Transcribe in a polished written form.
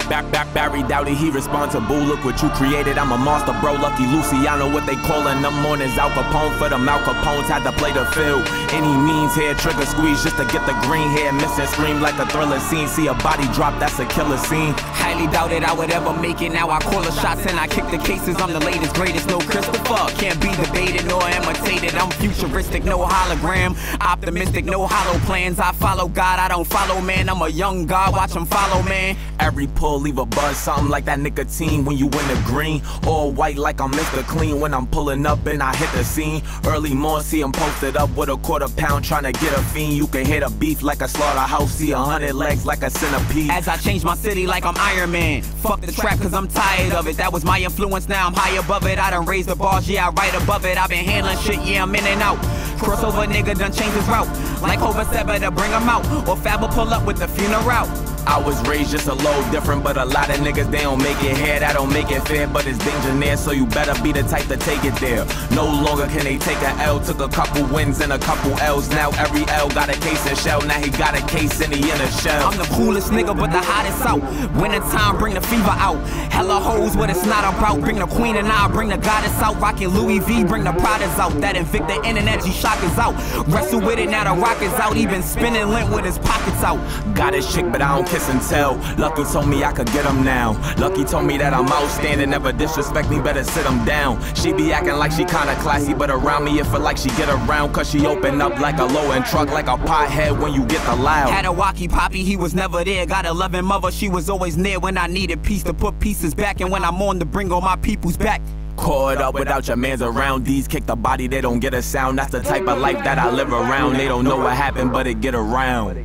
Barry Dowdy, he responsible. Look what you created, I'm a monster, bro. Lucky Luciano, what they callin' them mornings. Al Capone for them Al Capones, had to play the field. Any means here, trigger squeeze just to get the green hair. Missing scream like a thriller scene. See a body drop, that's a killer scene. Highly doubted I would ever make it. Now I call the shots and I kick the cases. I'm the latest, greatest, no Christopher. Can't be debated nor imitated. I'm futuristic, no hologram. Optimistic, no hollow plans. I follow God, I don't follow man. I'm a young God, watch him follow man. Every pull leave a buzz, something like that nicotine when you in the green. All white like I'm Mr. Clean when I'm pulling up and I hit the scene. Early morning, see him posted up with a quarter-pound trying to get a fiend. You can hit a beef like a slaughterhouse, see 100 legs like a centipede. As I change my city like I'm Iron Man. Fuck the trap cause I'm tired of it. That was my influence, now I'm high above it. I done raised the bars, yeah I right above it. I've been handling shit, yeah I'm in and out. Crossover nigga done changed his route. Like Hova Seba to bring him out. Or Fab pull up with the funeral. I was raised just a little different, but a lot of niggas, they don't make it here. That don't make it fair, but it's danger near, so you better be the type to take it there. No longer can they take a L. Took a couple wins and a couple L's. Now every L got a case in shell. Now he got a case and he in a shell. I'm the coolest nigga, but the hottest out. Winter time, bring the fever out. Hella hoes, what it's not about. Bring the queen and I bring the goddess out. Rockin' Louis V, bring the Pradas out. That Invicta internet G-Shock is out. Wrestle with it, now the rock is out. He been spinning lint with his pockets out. Got his chick, but I don't kiss and tell. Lucky told me I could get him now. Lucky told me that I'm outstanding. Never disrespect me, better sit him down. She be acting like she kinda classy, but around me it feel like she get around. Cause she open up like a low-end truck, like a pothead when you get the loud. Had a walkie poppy, he was never there. Got a loving mother, she was always near when I needed peace to put pieces back. And when I'm on to bring all my peoples back. Caught up without your mans around. These kick the body, they don't get a sound. That's the type of life that I live around. They don't know what happened, but it get around.